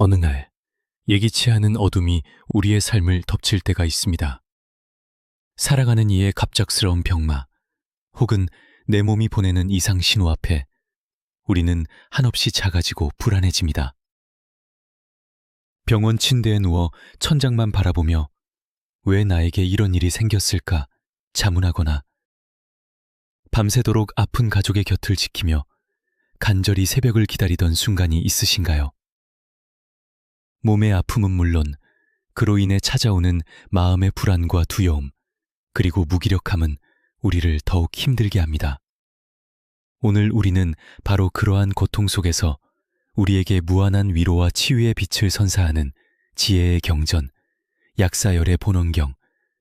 어느 날 예기치 않은 어둠이 우리의 삶을 덮칠 때가 있습니다. 살아가는 이의 갑작스러운 병마, 혹은 내 몸이 보내는 이상 신호 앞에 우리는 한없이 작아지고 불안해집니다. 병원 침대에 누워 천장만 바라보며 왜 나에게 이런 일이 생겼을까 자문하거나, 밤새도록 아픈 가족의 곁을 지키며 간절히 새벽을 기다리던 순간이 있으신가요? 몸의 아픔은 물론 그로 인해 찾아오는 마음의 불안과 두려움, 그리고 무기력함은 우리를 더욱 힘들게 합니다. 오늘 우리는 바로 그러한 고통 속에서 우리에게 무한한 위로와 치유의 빛을 선사하는 지혜의 경전, 약사열의 본원경,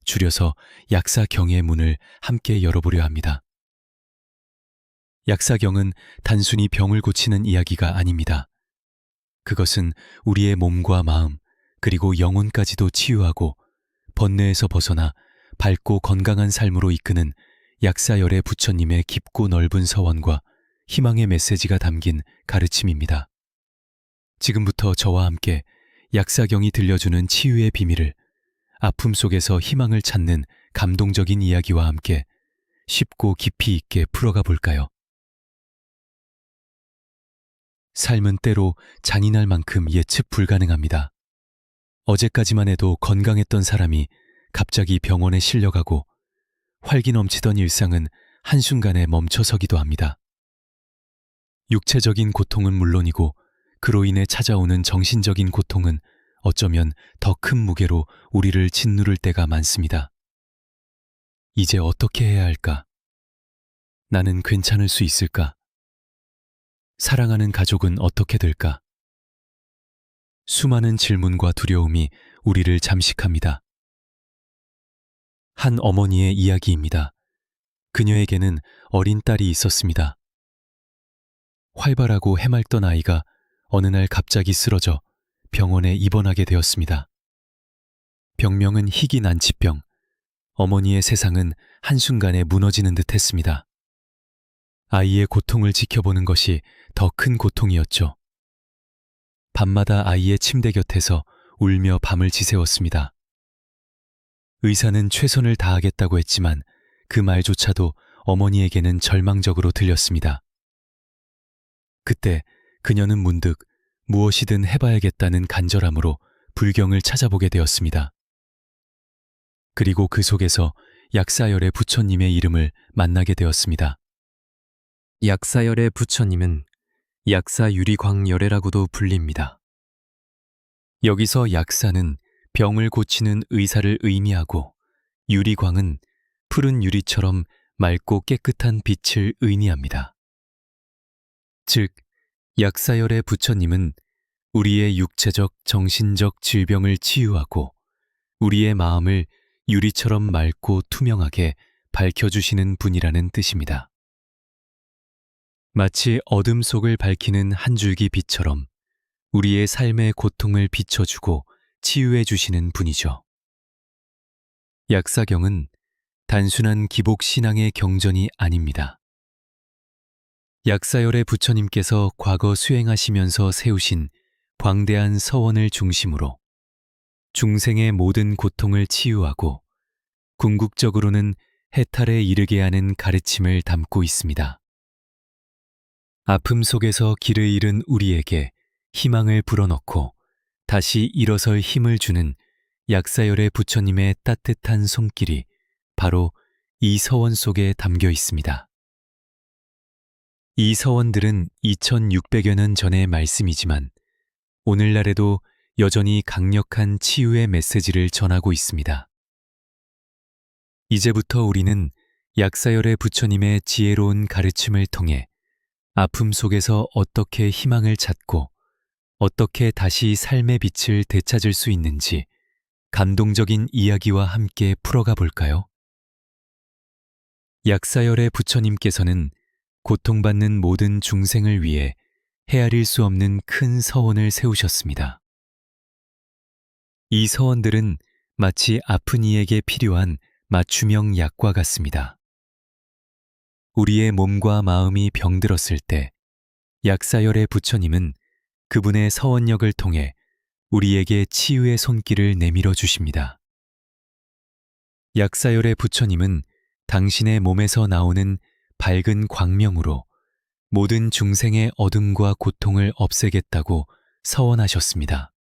줄여서 약사경의 문을 함께 열어보려 합니다. 약사경은 단순히 병을 고치는 이야기가 아닙니다. 그것은 우리의 몸과 마음, 그리고 영혼까지도 치유하고 번뇌에서 벗어나 밝고 건강한 삶으로 이끄는 약사열의 부처님의 깊고 넓은 서원과 희망의 메시지가 담긴 가르침입니다. 지금부터 저와 함께 약사경이 들려주는 치유의 비밀을, 아픔 속에서 희망을 찾는 감동적인 이야기와 함께 쉽고 깊이 있게 풀어가 볼까요? 삶은 때로 잔인할 만큼 예측 불가능합니다. 어제까지만 해도 건강했던 사람이 갑자기 병원에 실려가고, 활기 넘치던 일상은 한순간에 멈춰서기도 합니다. 육체적인 고통은 물론이고 그로 인해 찾아오는 정신적인 고통은 어쩌면 더 큰 무게로 우리를 짓누를 때가 많습니다. 이제 어떻게 해야 할까? 나는 괜찮을 수 있을까? 사랑하는 가족은 어떻게 될까? 수많은 질문과 두려움이 우리를 잠식합니다. 한 어머니의 이야기입니다. 그녀에게는 어린 딸이 있었습니다. 활발하고 해맑던 아이가 어느 날 갑자기 쓰러져 병원에 입원하게 되었습니다. 병명은 희귀 난치병. 어머니의 세상은 한순간에 무너지는 듯 했습니다. 아이의 고통을 지켜보는 것이 더 큰 고통이었죠. 밤마다 아이의 침대 곁에서 울며 밤을 지새웠습니다. 의사는 최선을 다하겠다고 했지만 그 말조차도 어머니에게는 절망적으로 들렸습니다. 그때 그녀는 문득 무엇이든 해봐야겠다는 간절함으로 불경을 찾아보게 되었습니다. 그리고 그 속에서 약사열의 부처님의 이름을 만나게 되었습니다. 약사열의 부처님은 약사유리광열애라고도 불립니다. 여기서 약사는 병을 고치는 의사를 의미하고, 유리광은 푸른 유리처럼 맑고 깨끗한 빛을 의미합니다. 즉, 약사열의 부처님은 우리의 육체적, 정신적 질병을 치유하고 우리의 마음을 유리처럼 맑고 투명하게 밝혀주시는 분이라는 뜻입니다. 마치 어둠 속을 밝히는 한 줄기 빛처럼 우리의 삶의 고통을 비춰주고 치유해 주시는 분이죠. 약사경은 단순한 기복 신앙의 경전이 아닙니다. 약사열의 부처님께서 과거 수행하시면서 세우신 광대한 서원을 중심으로 중생의 모든 고통을 치유하고 궁극적으로는 해탈에 이르게 하는 가르침을 담고 있습니다. 아픔 속에서 길을 잃은 우리에게 희망을 불어넣고 다시 일어설 힘을 주는 약사열의 부처님의 따뜻한 손길이 바로 이 서원 속에 담겨 있습니다. 이 서원들은 2600여 년 전의 말씀이지만 오늘날에도 여전히 강력한 치유의 메시지를 전하고 있습니다. 이제부터 우리는 약사열의 부처님의 지혜로운 가르침을 통해 아픔 속에서 어떻게 희망을 찾고 어떻게 다시 삶의 빛을 되찾을 수 있는지 감동적인 이야기와 함께 풀어가 볼까요? 약사열의 부처님께서는 고통받는 모든 중생을 위해 헤아릴 수 없는 큰 서원을 세우셨습니다. 이 서원들은 마치 아픈 이에게 필요한 맞춤형 약과 같습니다. 우리의 몸과 마음이 병들었을 때 약사열의 부처님은 그분의 서원력을 통해 우리에게 치유의 손길을 내밀어 주십니다. 약사열의 부처님은 당신의 몸에서 나오는 밝은 광명으로 모든 중생의 어둠과 고통을 없애겠다고 서원하셨습니다.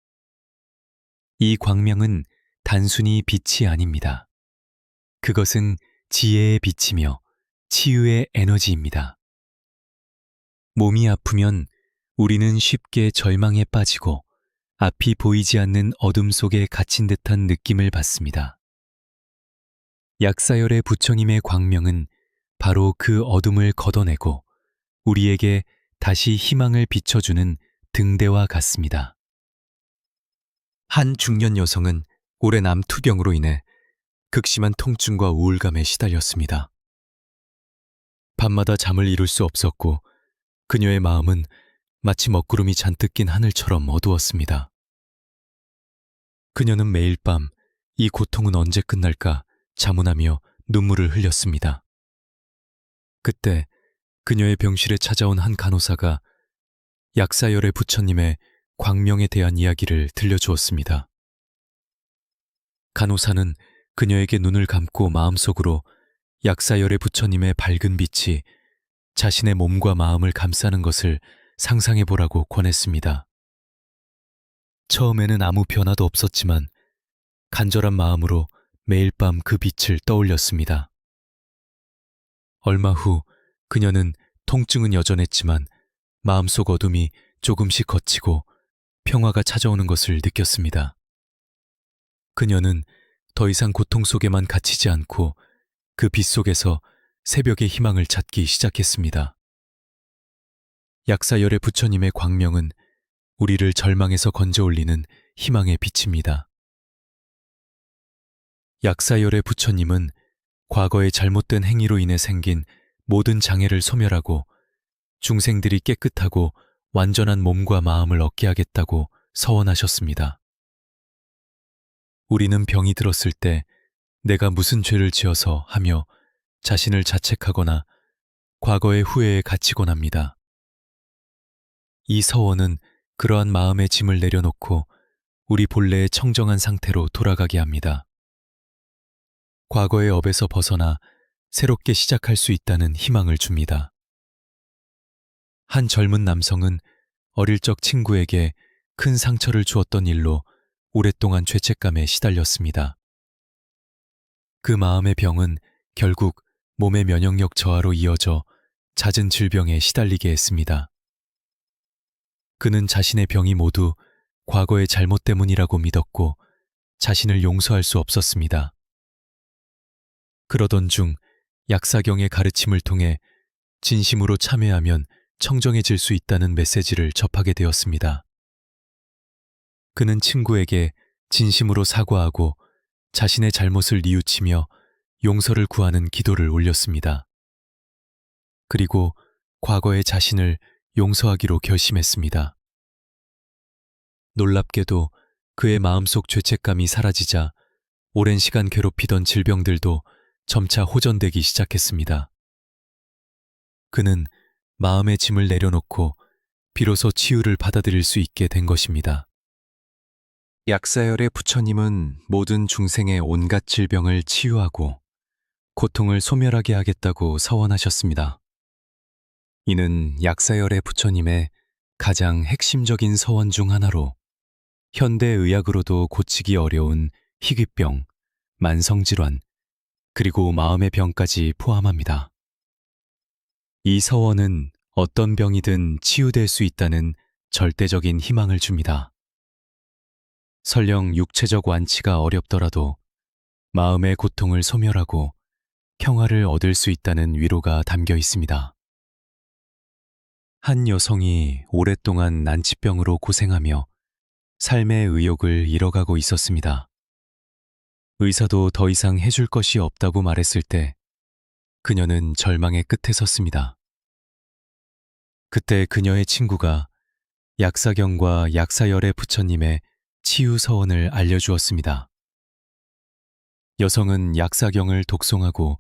이 광명은 단순히 빛이 아닙니다. 그것은 지혜의 빛이며 치유의 에너지입니다. 몸이 아프면 우리는 쉽게 절망에 빠지고 앞이 보이지 않는 어둠 속에 갇힌 듯한 느낌을 받습니다. 약사열의 부처님의 광명은 바로 그 어둠을 걷어내고 우리에게 다시 희망을 비춰주는 등대와 같습니다. 한 중년 여성은 오랜 암 투병으로 인해 극심한 통증과 우울감에 시달렸습니다. 밤마다 잠을 이룰 수 없었고 그녀의 마음은 마치 먹구름이 잔뜩 낀 하늘처럼 어두웠습니다. 그녀는 매일 밤 이 고통은 언제 끝날까 자문하며 눈물을 흘렸습니다. 그때 그녀의 병실에 찾아온 한 간호사가 약사열의 부처님의 광명에 대한 이야기를 들려주었습니다. 간호사는 그녀에게 눈을 감고 마음속으로 약사열의 부처님의 밝은 빛이 자신의 몸과 마음을 감싸는 것을 상상해 보라고 권했습니다. 처음에는 아무 변화도 없었지만 간절한 마음으로 매일 밤 그 빛을 떠올렸습니다. 얼마 후 그녀는 통증은 여전했지만 마음속 어둠이 조금씩 걷히고 평화가 찾아오는 것을 느꼈습니다. 그녀는 더 이상 고통 속에만 갇히지 않고 그 빛 속에서 새벽의 희망을 찾기 시작했습니다. 약사열의 부처님의 광명은 우리를 절망에서 건져 올리는 희망의 빛입니다. 약사열의 부처님은 과거의 잘못된 행위로 인해 생긴 모든 장애를 소멸하고 중생들이 깨끗하고 완전한 몸과 마음을 얻게 하겠다고 서원하셨습니다. 우리는 병이 들었을 때 내가 무슨 죄를 지어서 하며 자신을 자책하거나 과거의 후회에 갇히곤 합니다. 이 서원은 그러한 마음의 짐을 내려놓고 우리 본래의 청정한 상태로 돌아가게 합니다. 과거의 업에서 벗어나 새롭게 시작할 수 있다는 희망을 줍니다. 한 젊은 남성은 어릴 적 친구에게 큰 상처를 주었던 일로 오랫동안 죄책감에 시달렸습니다. 그 마음의 병은 결국 몸의 면역력 저하로 이어져 잦은 질병에 시달리게 했습니다. 그는 자신의 병이 모두 과거의 잘못 때문이라고 믿었고 자신을 용서할 수 없었습니다. 그러던 중 약사경의 가르침을 통해 진심으로 참회하면 청정해질 수 있다는 메시지를 접하게 되었습니다. 그는 친구에게 진심으로 사과하고 자신의 잘못을 뉘우치며 용서를 구하는 기도를 올렸습니다. 그리고 과거의 자신을 용서하기로 결심했습니다. 놀랍게도 그의 마음속 죄책감이 사라지자 오랜 시간 괴롭히던 질병들도 점차 호전되기 시작했습니다. 그는 마음의 짐을 내려놓고 비로소 치유를 받아들일 수 있게 된 것입니다. 약사열의 부처님은 모든 중생의 온갖 질병을 치유하고 고통을 소멸하게 하겠다고 서원하셨습니다. 이는 약사열의 부처님의 가장 핵심적인 서원 중 하나로 현대의학으로도 고치기 어려운 희귀병, 만성질환, 그리고 마음의 병까지 포함합니다. 이 서원은 어떤 병이든 치유될 수 있다는 절대적인 희망을 줍니다. 설령 육체적 완치가 어렵더라도 마음의 고통을 소멸하고 평화를 얻을 수 있다는 위로가 담겨 있습니다. 한 여성이 오랫동안 난치병으로 고생하며 삶의 의욕을 잃어가고 있었습니다. 의사도 더 이상 해줄 것이 없다고 말했을 때 그녀는 절망의 끝에 섰습니다. 그때 그녀의 친구가 약사경과 약사열의 부처님의 치유 서원을 알려주었습니다. 여성은 약사경을 독송하고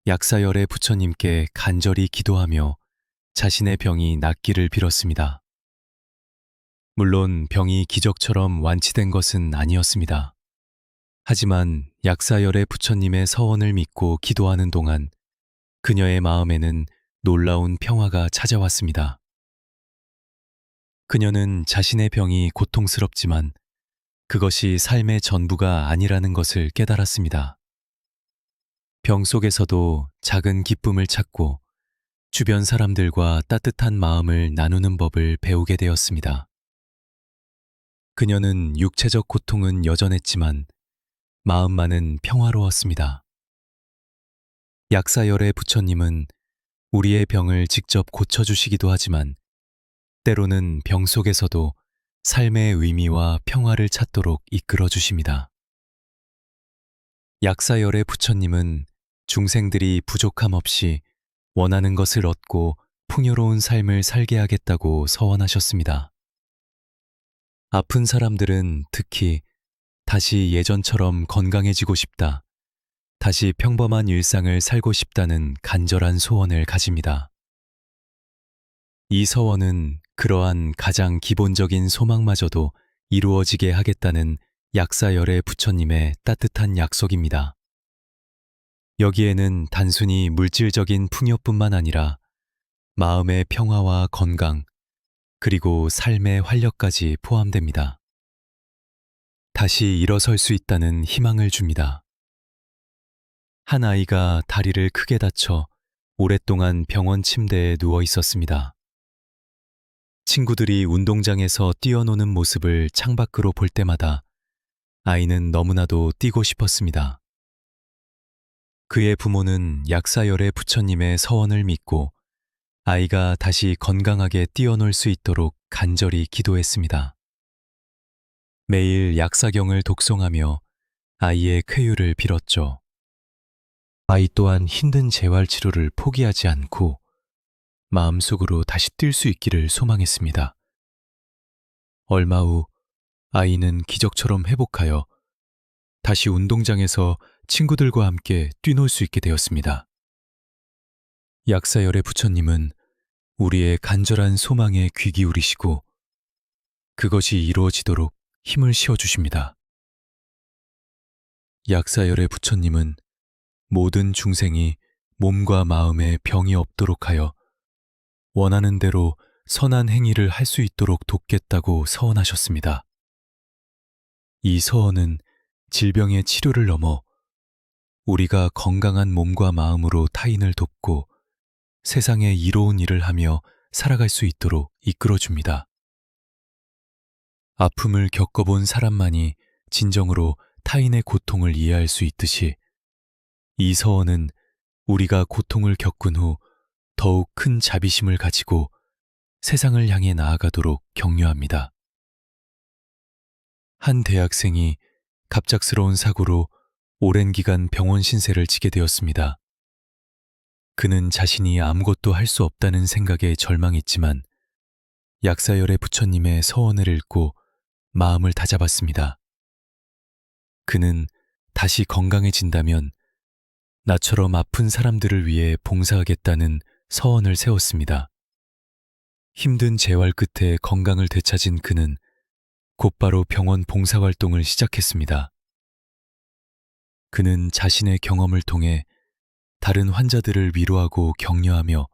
약사열의 부처님께 간절히 기도하며 자신의 병이 낫기를 빌었습니다. 물론 병이 기적처럼 완치된 것은 아니었습니다. 하지만 약사열의 부처님의 서원을 믿고 기도하는 동안 그녀의 마음에는 놀라운 평화가 찾아왔습니다. 그녀는 자신의 병이 고통스럽지만 그것이 삶의 전부가 아니라는 것을 깨달았습니다. 병 속에서도 작은 기쁨을 찾고 주변 사람들과 따뜻한 마음을 나누는 법을 배우게 되었습니다. 그녀는 육체적 고통은 여전했지만 마음만은 평화로웠습니다. 약사열의 부처님은 우리의 병을 직접 고쳐주시기도 하지만 때로는 병 속에서도 삶의 의미와 평화를 찾도록 이끌어 주십니다. 약사열의 부처님은 중생들이 부족함 없이 원하는 것을 얻고 풍요로운 삶을 살게 하겠다고 서원하셨습니다. 아픈 사람들은 특히 다시 예전처럼 건강해지고 싶다, 다시 평범한 일상을 살고 싶다는 간절한 소원을 가집니다. 이 서원은 그러한 가장 기본적인 소망마저도 이루어지게 하겠다는 약사열의 부처님의 따뜻한 약속입니다. 여기에는 단순히 물질적인 풍요뿐만 아니라 마음의 평화와 건강, 그리고 삶의 활력까지 포함됩니다. 다시 일어설 수 있다는 희망을 줍니다. 한 아이가 다리를 크게 다쳐 오랫동안 병원 침대에 누워 있었습니다. 친구들이 운동장에서 뛰어노는 모습을 창밖으로 볼 때마다 아이는 너무나도 뛰고 싶었습니다. 그의 부모는 약사열의 부처님의 서원을 믿고 아이가 다시 건강하게 뛰어놀 수 있도록 간절히 기도했습니다. 매일 약사경을 독송하며 아이의 쾌유를 빌었죠. 아이 또한 힘든 재활치료를 포기하지 않고 마음속으로 다시 뛸 수 있기를 소망했습니다. 얼마 후 아이는 기적처럼 회복하여 다시 운동장에서 친구들과 함께 뛰놀 수 있게 되었습니다. 약사열의 부처님은 우리의 간절한 소망에 귀 기울이시고 그것이 이루어지도록 힘을 씌워주십니다. 약사열의 부처님은 모든 중생이 몸과 마음에 병이 없도록 하여 원하는 대로 선한 행위를 할 수 있도록 돕겠다고 서원하셨습니다. 이 서원은 질병의 치료를 넘어 우리가 건강한 몸과 마음으로 타인을 돕고 세상에 이로운 일을 하며 살아갈 수 있도록 이끌어줍니다. 아픔을 겪어본 사람만이 진정으로 타인의 고통을 이해할 수 있듯이 이 서원은 우리가 고통을 겪은 후 더욱 큰 자비심을 가지고 세상을 향해 나아가도록 격려합니다. 한 대학생이 갑작스러운 사고로 오랜 기간 병원 신세를 지게 되었습니다. 그는 자신이 아무것도 할 수 없다는 생각에 절망했지만 약사열의 부처님의 서원을 읽고 마음을 다잡았습니다. 그는 다시 건강해진다면 나처럼 아픈 사람들을 위해 봉사하겠다는 서원을 세웠습니다. 힘든 재활 끝에 건강을 되찾은 그는 곧바로 병원 봉사활동을 시작했습니다. 그는 자신의 경험을 통해 다른 환자들을 위로하고 격려하며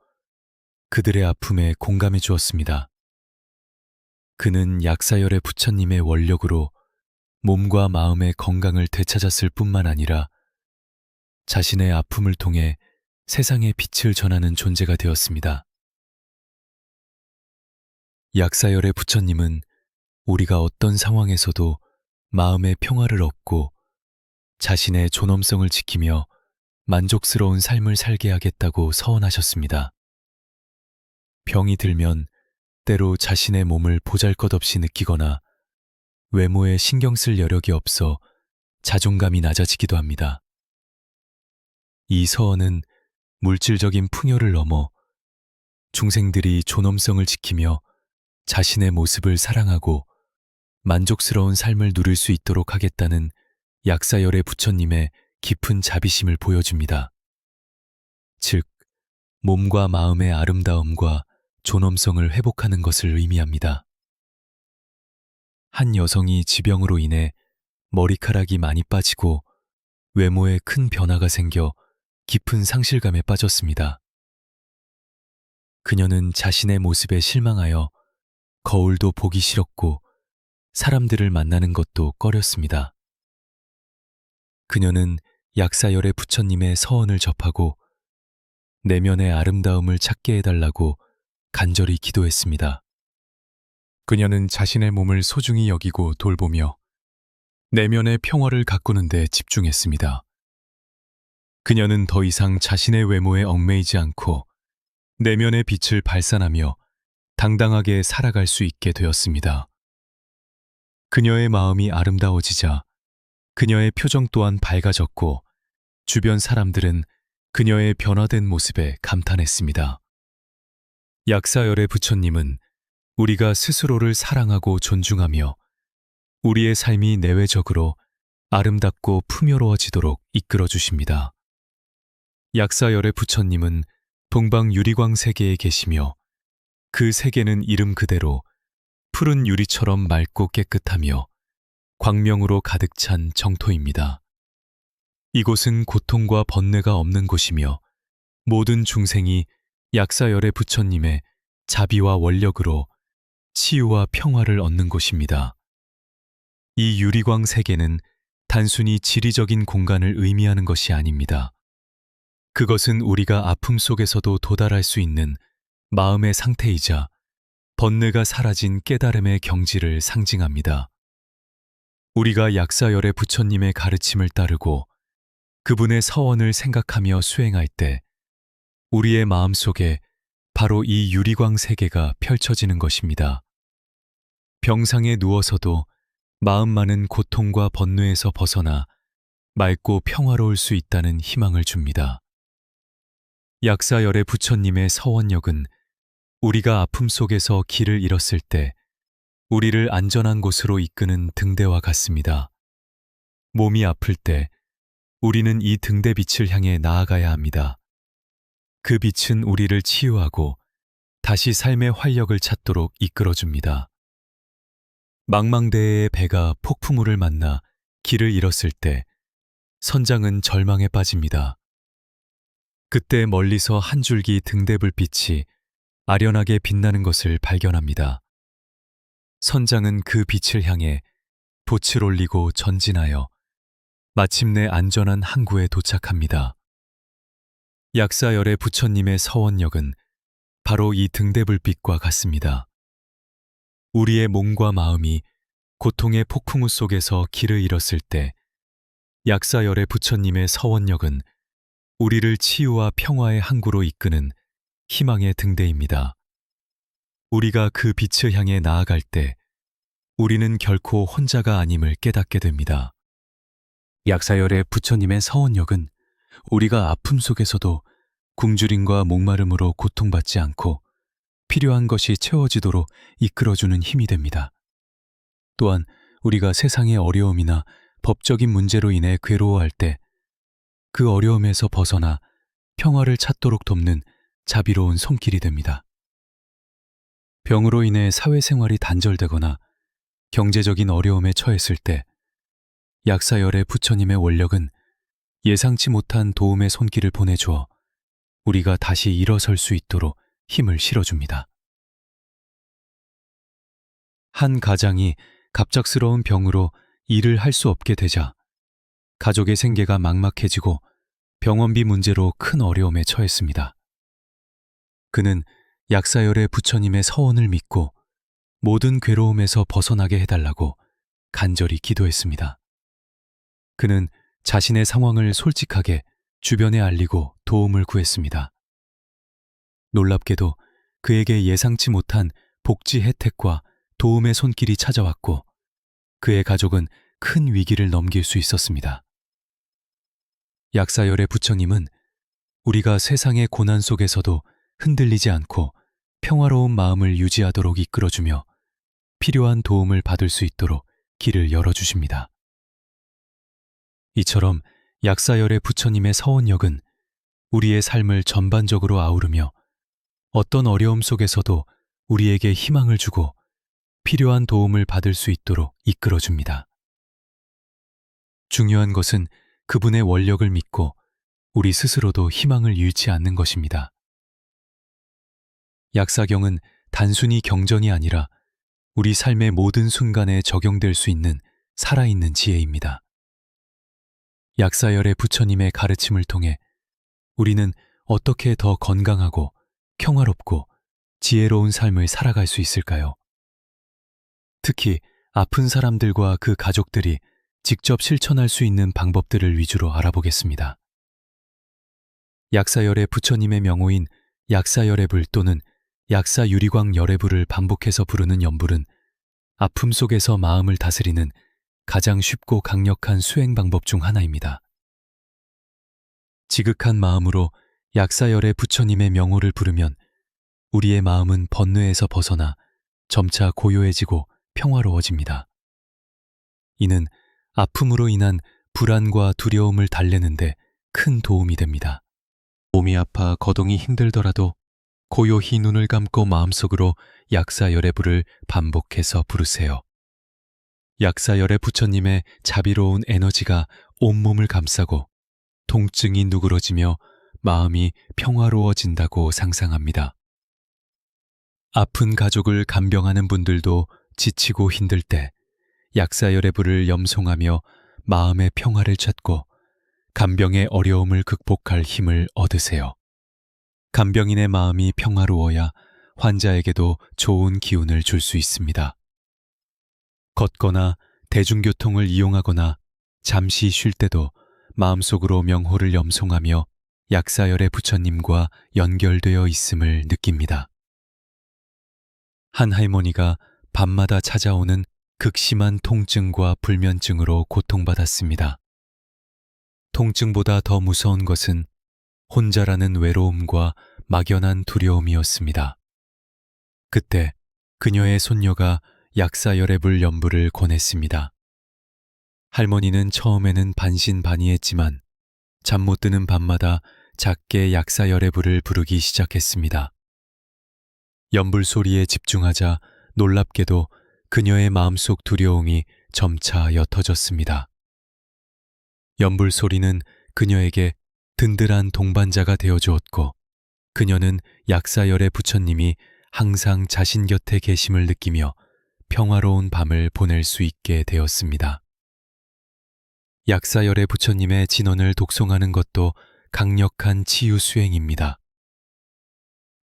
그들의 아픔에 공감해 주었습니다. 그는 약사열의 부처님의 원력으로 몸과 마음의 건강을 되찾았을 뿐만 아니라 자신의 아픔을 통해 세상의 빛을 전하는 존재가 되었습니다. 약사열의 부처님은 우리가 어떤 상황에서도 마음의 평화를 얻고 자신의 존엄성을 지키며 만족스러운 삶을 살게 하겠다고 서원하셨습니다. 병이 들면 때로 자신의 몸을 보잘것없이 느끼거나 외모에 신경 쓸 여력이 없어 자존감이 낮아지기도 합니다. 이 서원은 물질적인 풍요를 넘어 중생들이 존엄성을 지키며 자신의 모습을 사랑하고 만족스러운 삶을 누릴 수 있도록 하겠다는 약사열의 부처님의 깊은 자비심을 보여줍니다. 즉, 몸과 마음의 아름다움과 존엄성을 회복하는 것을 의미합니다. 한 여성이 지병으로 인해 머리카락이 많이 빠지고 외모에 큰 변화가 생겨 깊은 상실감에 빠졌습니다. 그녀는 자신의 모습에 실망하여 거울도 보기 싫었고 사람들을 만나는 것도 꺼렸습니다. 그녀는 약사열의 부처님의 서원을 접하고 내면의 아름다움을 찾게 해달라고 간절히 기도했습니다. 그녀는 자신의 몸을 소중히 여기고 돌보며 내면의 평화를 가꾸는 데 집중했습니다. 그녀는 더 이상 자신의 외모에 얽매이지 않고 내면의 빛을 발산하며 당당하게 살아갈 수 있게 되었습니다. 그녀의 마음이 아름다워지자 그녀의 표정 또한 밝아졌고 주변 사람들은 그녀의 변화된 모습에 감탄했습니다. 약사열의 부처님은 우리가 스스로를 사랑하고 존중하며 우리의 삶이 내외적으로 아름답고 풍요로워지도록 이끌어 주십니다. 약사열의 부처님은 동방 유리광 세계에 계시며 그 세계는 이름 그대로 푸른 유리처럼 맑고 깨끗하며 광명으로 가득 찬 정토입니다. 이곳은 고통과 번뇌가 없는 곳이며 모든 중생이 약사열의 부처님의 자비와 원력으로 치유와 평화를 얻는 곳입니다. 이 유리광 세계는 단순히 지리적인 공간을 의미하는 것이 아닙니다. 그것은 우리가 아픔 속에서도 도달할 수 있는 마음의 상태이자 번뇌가 사라진 깨달음의 경지를 상징합니다. 우리가 약사열의 부처님의 가르침을 따르고 그분의 서원을 생각하며 수행할 때 우리의 마음속에 바로 이 유리광 세계가 펼쳐지는 것입니다. 병상에 누워서도 마음만은 고통과 번뇌에서 벗어나 맑고 평화로울 수 있다는 희망을 줍니다. 약사열의 부처님의 서원력은 우리가 아픔 속에서 길을 잃었을 때 우리를 안전한 곳으로 이끄는 등대와 같습니다. 몸이 아플 때 우리는 이 등대 빛을 향해 나아가야 합니다. 그 빛은 우리를 치유하고 다시 삶의 활력을 찾도록 이끌어줍니다. 망망대해의 배가 폭풍우를 만나 길을 잃었을 때 선장은 절망에 빠집니다. 그때 멀리서 한 줄기 등대불빛이 아련하게 빛나는 것을 발견합니다. 선장은 그 빛을 향해 돛을 올리고 전진하여 마침내 안전한 항구에 도착합니다. 약사열의 부처님의 서원력은 바로 이 등대불빛과 같습니다. 우리의 몸과 마음이 고통의 폭풍우 속에서 길을 잃었을 때 약사열의 부처님의 서원력은 우리를 치유와 평화의 항구로 이끄는 희망의 등대입니다. 우리가 그 빛을 향해 나아갈 때 우리는 결코 혼자가 아님을 깨닫게 됩니다. 약사열의 부처님의 서원력은 우리가 아픔 속에서도 굶주림과 목마름으로 고통받지 않고 필요한 것이 채워지도록 이끌어주는 힘이 됩니다. 또한 우리가 세상의 어려움이나 법적인 문제로 인해 괴로워할 때 그 어려움에서 벗어나 평화를 찾도록 돕는 자비로운 손길이 됩니다. 병으로 인해 사회생활이 단절되거나 경제적인 어려움에 처했을 때 약사열의 부처님의 원력은 예상치 못한 도움의 손길을 보내주어 우리가 다시 일어설 수 있도록 힘을 실어줍니다. 한 가장이 갑작스러운 병으로 일을 할 수 없게 되자 가족의 생계가 막막해지고 병원비 문제로 큰 어려움에 처했습니다. 그는 약사열의 부처님의 서원을 믿고 모든 괴로움에서 벗어나게 해달라고 간절히 기도했습니다. 그는 자신의 상황을 솔직하게 주변에 알리고 도움을 구했습니다. 놀랍게도 그에게 예상치 못한 복지 혜택과 도움의 손길이 찾아왔고 그의 가족은 큰 위기를 넘길 수 있었습니다. 약사열의 부처님은 우리가 세상의 고난 속에서도 흔들리지 않고 평화로운 마음을 유지하도록 이끌어주며 필요한 도움을 받을 수 있도록 길을 열어주십니다. 이처럼 약사열의 부처님의 서원력은 우리의 삶을 전반적으로 아우르며 어떤 어려움 속에서도 우리에게 희망을 주고 필요한 도움을 받을 수 있도록 이끌어줍니다. 중요한 것은 그분의 원력을 믿고 우리 스스로도 희망을 잃지 않는 것입니다. 약사경은 단순히 경전이 아니라 우리 삶의 모든 순간에 적용될 수 있는 살아있는 지혜입니다. 약사열의 부처님의 가르침을 통해 우리는 어떻게 더 건강하고 평화롭고 지혜로운 삶을 살아갈 수 있을까요? 특히 아픈 사람들과 그 가족들이 직접 실천할 수 있는 방법들을 위주로 알아보겠습니다. 약사열의 부처님의 명호인 약사열애불 또는 약사유리광 열애불을 반복해서 부르는 연불은 아픔 속에서 마음을 다스리는 가장 쉽고 강력한 수행 방법 중 하나입니다. 지극한 마음으로 약사열의 부처님의 명호를 부르면 우리의 마음은 번뇌에서 벗어나 점차 고요해지고 평화로워집니다. 이는 아픔으로 인한 불안과 두려움을 달래는데 큰 도움이 됩니다. 몸이 아파 거동이 힘들더라도 고요히 눈을 감고 마음속으로 약사열애불을 반복해서 부르세요. 약사열애 부처님의 자비로운 에너지가 온몸을 감싸고 통증이 누그러지며 마음이 평화로워진다고 상상합니다. 아픈 가족을 간병하는 분들도 지치고 힘들 때 약사열애불을 염송하며 마음의 평화를 찾고 간병의 어려움을 극복할 힘을 얻으세요. 간병인의 마음이 평화로워야 환자에게도 좋은 기운을 줄 수 있습니다. 걷거나 대중교통을 이용하거나 잠시 쉴 때도 마음속으로 명호를 염송하며 약사열의 부처님과 연결되어 있음을 느낍니다. 한 할머니가 밤마다 찾아오는 극심한 통증과 불면증으로 고통받았습니다. 통증보다 더 무서운 것은 혼자라는 외로움과 막연한 두려움이었습니다. 그때 그녀의 손녀가 약사열애불 연불을 권했습니다. 할머니는 처음에는 반신반의했지만 잠 못 드는 밤마다 작게 약사열애불을 부르기 시작했습니다. 연불 소리에 집중하자 놀랍게도 그녀의 마음속 두려움이 점차 옅어졌습니다. 연불 소리는 그녀에게 든든한 동반자가 되어주었고 그녀는 약사열의 부처님이 항상 자신 곁에 계심을 느끼며 평화로운 밤을 보낼 수 있게 되었습니다. 약사열의 부처님의 진언을 독송하는 것도 강력한 치유 수행입니다.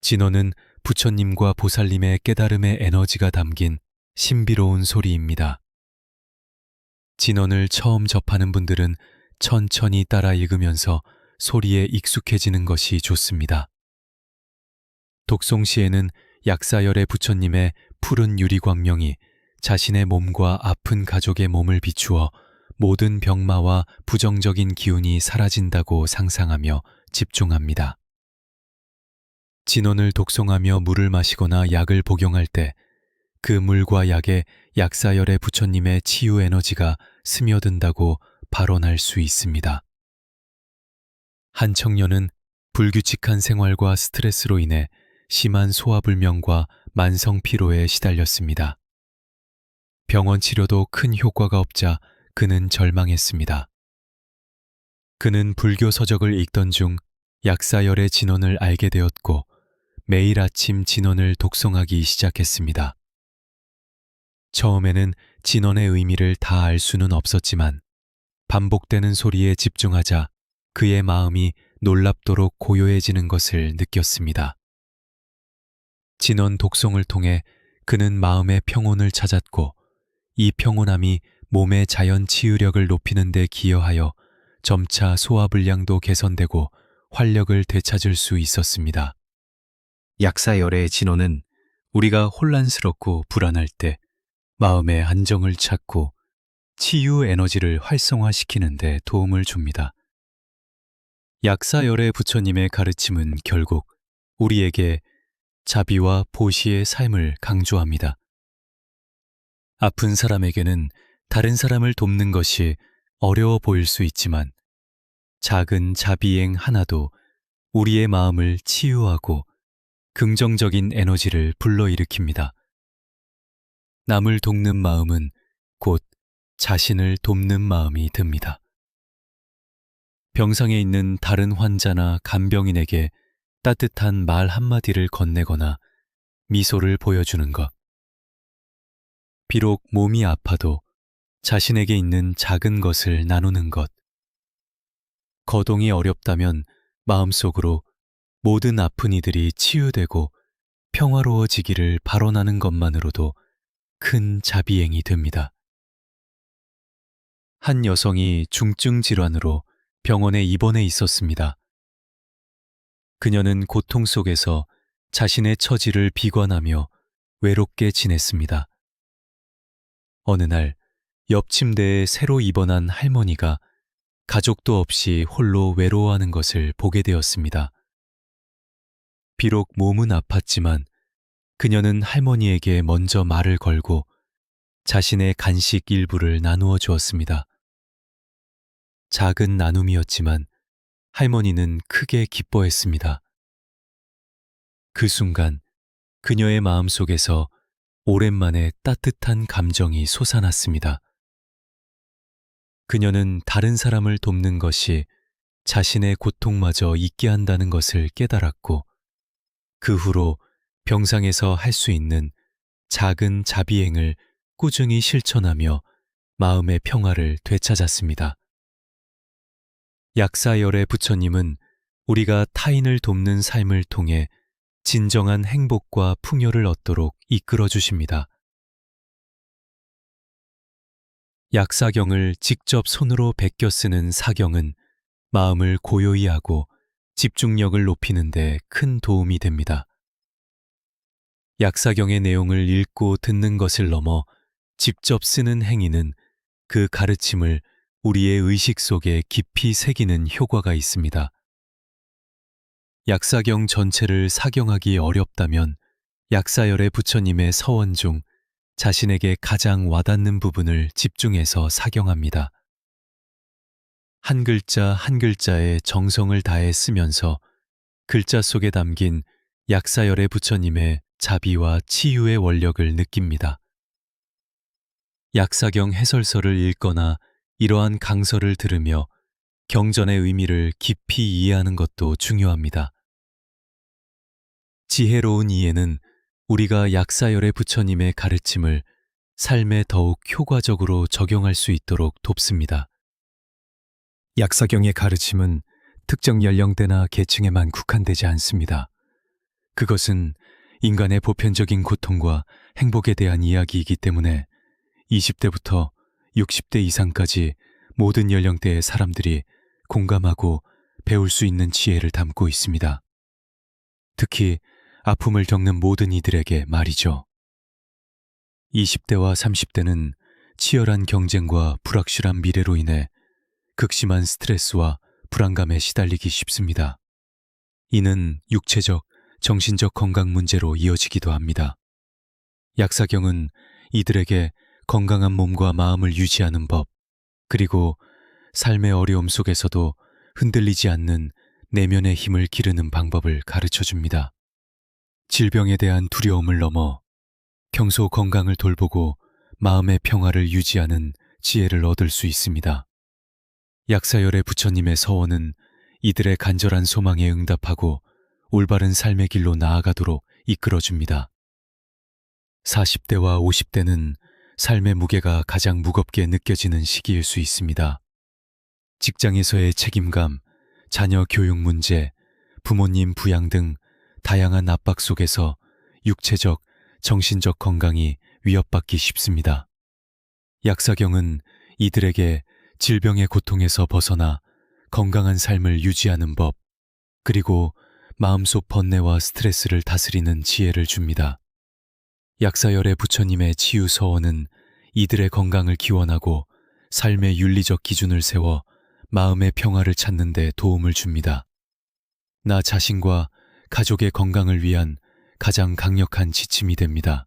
진언은 부처님과 보살님의 깨달음의 에너지가 담긴 신비로운 소리입니다. 진언을 처음 접하는 분들은 천천히 따라 읽으면서 소리에 익숙해지는 것이 좋습니다. 독송 시에는 약사열의 부처님의 푸른 유리광명이 자신의 몸과 아픈 가족의 몸을 비추어 모든 병마와 부정적인 기운이 사라진다고 상상하며 집중합니다. 진언을 독송하며 물을 마시거나 약을 복용할 때 그 물과 약에 약사열의 부처님의 치유 에너지가 스며든다고 발언할 수 있습니다. 한 청년은 불규칙한 생활과 스트레스로 인해 심한 소화불명과 만성 피로에 시달렸습니다. 병원 치료도 큰 효과가 없자 그는 절망했습니다. 그는 불교 서적을 읽던 중 약사열의 진언을 알게 되었고 매일 아침 진언을 독송하기 시작했습니다. 처음에는 진언의 의미를 다 알 수는 없었지만 반복되는 소리에 집중하자 그의 마음이 놀랍도록 고요해지는 것을 느꼈습니다. 진언 독송을 통해 그는 마음의 평온을 찾았고 이 평온함이 몸의 자연 치유력을 높이는 데 기여하여 점차 소화불량도 개선되고 활력을 되찾을 수 있었습니다. 약사열의 진언은 우리가 혼란스럽고 불안할 때 마음의 안정을 찾고 치유 에너지를 활성화시키는 데 도움을 줍니다. 약사열의 부처님의 가르침은 결국 우리에게 자비와 보시의 삶을 강조합니다. 아픈 사람에게는 다른 사람을 돕는 것이 어려워 보일 수 있지만 작은 자비행 하나도 우리의 마음을 치유하고 긍정적인 에너지를 불러일으킵니다. 남을 돕는 마음은 곧 자신을 돕는 마음이 듭니다. 병상에 있는 다른 환자나 간병인에게 따뜻한 말 한마디를 건네거나 미소를 보여주는 것. 비록 몸이 아파도 자신에게 있는 작은 것을 나누는 것. 거동이 어렵다면 마음속으로 모든 아픈 이들이 치유되고 평화로워지기를 발언하는 것만으로도 큰 자비행이 됩니다. 한 여성이 중증 질환으로 병원에 입원해 있었습니다. 그녀는 고통 속에서 자신의 처지를 비관하며 외롭게 지냈습니다. 어느 날 옆 침대에 새로 입원한 할머니가 가족도 없이 홀로 외로워하는 것을 보게 되었습니다. 비록 몸은 아팠지만 그녀는 할머니에게 먼저 말을 걸고 자신의 간식 일부를 나누어 주었습니다. 작은 나눔이었지만 할머니는 크게 기뻐했습니다. 그 순간 그녀의 마음속에서 오랜만에 따뜻한 감정이 솟아났습니다. 그녀는 다른 사람을 돕는 것이 자신의 고통마저 잊게 한다는 것을 깨달았고 그 후로 병상에서 할 수 있는 작은 자비행을 꾸준히 실천하며 마음의 평화를 되찾았습니다. 약사열의 부처님은 우리가 타인을 돕는 삶을 통해 진정한 행복과 풍요를 얻도록 이끌어 주십니다. 약사경을 직접 손으로 베껴 쓰는 사경은 마음을 고요히 하고 집중력을 높이는 데 큰 도움이 됩니다. 약사경의 내용을 읽고 듣는 것을 넘어 직접 쓰는 행위는 그 가르침을 우리의 의식 속에 깊이 새기는 효과가 있습니다. 약사경 전체를 사경하기 어렵다면 약사열의 부처님의 서원 중 자신에게 가장 와닿는 부분을 집중해서 사경합니다. 한 글자 한 글자에 정성을 다해 쓰면서 글자 속에 담긴 약사열의 부처님의 자비와 치유의 원력을 느낍니다. 약사경 해설서를 읽거나 이러한 강서를 들으며 경전의 의미를 깊이 이해하는 것도 중요합니다. 지혜로운 이해는 우리가 약사열의 부처님의 가르침을 삶에 더욱 효과적으로 적용할 수 있도록 돕습니다. 약사경의 가르침은 특정 연령대나 계층에만 국한되지 않습니다. 그것은 인간의 보편적인 고통과 행복에 대한 이야기이기 때문에 20대부터 60대 이상까지 모든 연령대의 사람들이 공감하고 배울 수 있는 지혜를 담고 있습니다. 특히 아픔을 겪는 모든 이들에게 말이죠. 20대와 30대는 치열한 경쟁과 불확실한 미래로 인해 극심한 스트레스와 불안감에 시달리기 쉽습니다. 이는 육체적, 정신적 건강 문제로 이어지기도 합니다. 약사경은 이들에게 건강한 몸과 마음을 유지하는 법, 그리고 삶의 어려움 속에서도 흔들리지 않는 내면의 힘을 기르는 방법을 가르쳐 줍니다. 질병에 대한 두려움을 넘어 평소 건강을 돌보고 마음의 평화를 유지하는 지혜를 얻을 수 있습니다. 약사열의 부처님의 서원은 이들의 간절한 소망에 응답하고 올바른 삶의 길로 나아가도록 이끌어줍니다. 40대와 50대는 삶의 무게가 가장 무겁게 느껴지는 시기일 수 있습니다. 직장에서의 책임감, 자녀 교육 문제, 부모님 부양 등 다양한 압박 속에서 육체적, 정신적 건강이 위협받기 쉽습니다. 약사경은 이들에게 질병의 고통에서 벗어나 건강한 삶을 유지하는 법, 그리고 마음속 번뇌와 스트레스를 다스리는 지혜를 줍니다. 약사열의 부처님의 치유 서원은 이들의 건강을 기원하고 삶의 윤리적 기준을 세워 마음의 평화를 찾는 데 도움을 줍니다. 나 자신과 가족의 건강을 위한 가장 강력한 지침이 됩니다.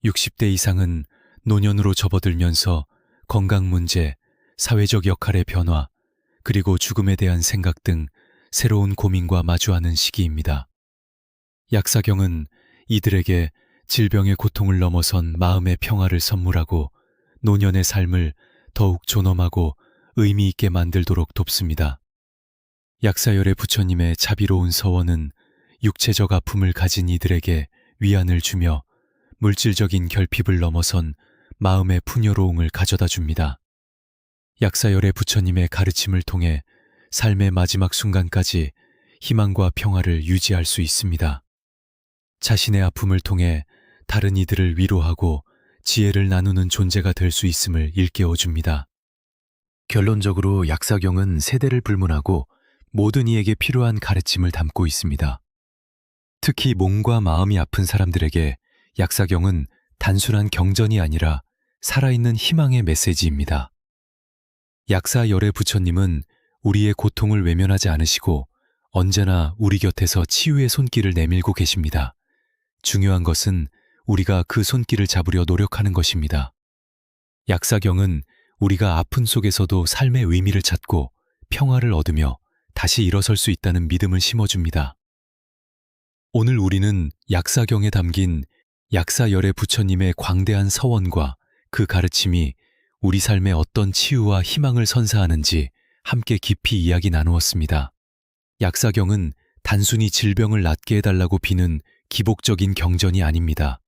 60대 이상은 노년으로 접어들면서 건강 문제, 사회적 역할의 변화, 그리고 죽음에 대한 생각 등 새로운 고민과 마주하는 시기입니다. 약사경은 이들에게 질병의 고통을 넘어선 마음의 평화를 선물하고 노년의 삶을 더욱 존엄하고 의미 있게 만들도록 돕습니다. 약사열의 부처님의 자비로운 서원은 육체적 아픔을 가진 이들에게 위안을 주며 물질적인 결핍을 넘어선 마음의 풍요로움을 가져다 줍니다. 약사열의 부처님의 가르침을 통해 삶의 마지막 순간까지 희망과 평화를 유지할 수 있습니다. 자신의 아픔을 통해 다른 이들을 위로하고 지혜를 나누는 존재가 될 수 있음을 일깨워줍니다. 결론적으로 약사경은 세대를 불문하고 모든 이에게 필요한 가르침을 담고 있습니다. 특히 몸과 마음이 아픈 사람들에게 약사경은 단순한 경전이 아니라 살아있는 희망의 메시지입니다. 약사열의 부처님은 우리의 고통을 외면하지 않으시고 언제나 우리 곁에서 치유의 손길을 내밀고 계십니다. 중요한 것은 우리가 그 손길을 잡으려 노력하는 것입니다. 약사경은 우리가 아픔 속에서도 삶의 의미를 찾고 평화를 얻으며 다시 일어설 수 있다는 믿음을 심어줍니다. 오늘 우리는 약사경에 담긴 약사열의 부처님의 광대한 서원과 그 가르침이 우리 삶에 어떤 치유와 희망을 선사하는지 함께 깊이 이야기 나누었습니다. 약사경은 단순히 질병을 낫게 해달라고 비는 기복적인 경전이 아닙니다.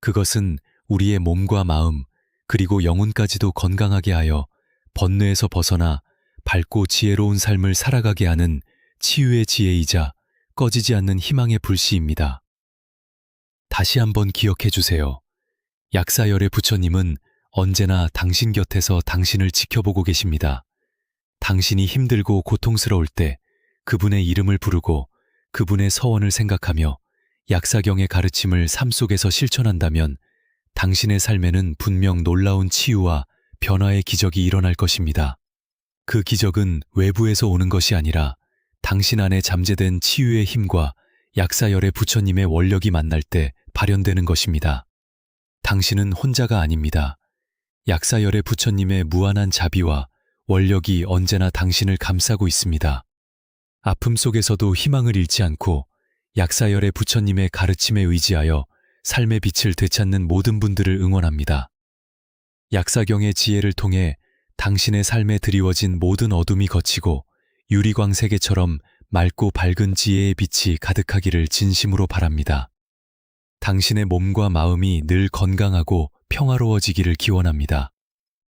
그것은 우리의 몸과 마음 그리고 영혼까지도 건강하게 하여 번뇌에서 벗어나 밝고 지혜로운 삶을 살아가게 하는 치유의 지혜이자 꺼지지 않는 희망의 불씨입니다. 다시 한번 기억해 주세요. 약사열의 부처님은 언제나 당신 곁에서 당신을 지켜보고 계십니다. 당신이 힘들고 고통스러울 때 그분의 이름을 부르고 그분의 서원을 생각하며 약사경의 가르침을 삶 속에서 실천한다면 당신의 삶에는 분명 놀라운 치유와 변화의 기적이 일어날 것입니다. 그 기적은 외부에서 오는 것이 아니라 당신 안에 잠재된 치유의 힘과 약사열의 부처님의 원력이 만날 때 발현되는 것입니다. 당신은 혼자가 아닙니다. 약사열의 부처님의 무한한 자비와 원력이 언제나 당신을 감싸고 있습니다. 아픔 속에서도 희망을 잃지 않고 약사열의 부처님의 가르침에 의지하여 삶의 빛을 되찾는 모든 분들을 응원합니다. 약사경의 지혜를 통해 당신의 삶에 드리워진 모든 어둠이 걷히고 유리광 세계처럼 맑고 밝은 지혜의 빛이 가득하기를 진심으로 바랍니다. 당신의 몸과 마음이 늘 건강하고 평화로워지기를 기원합니다.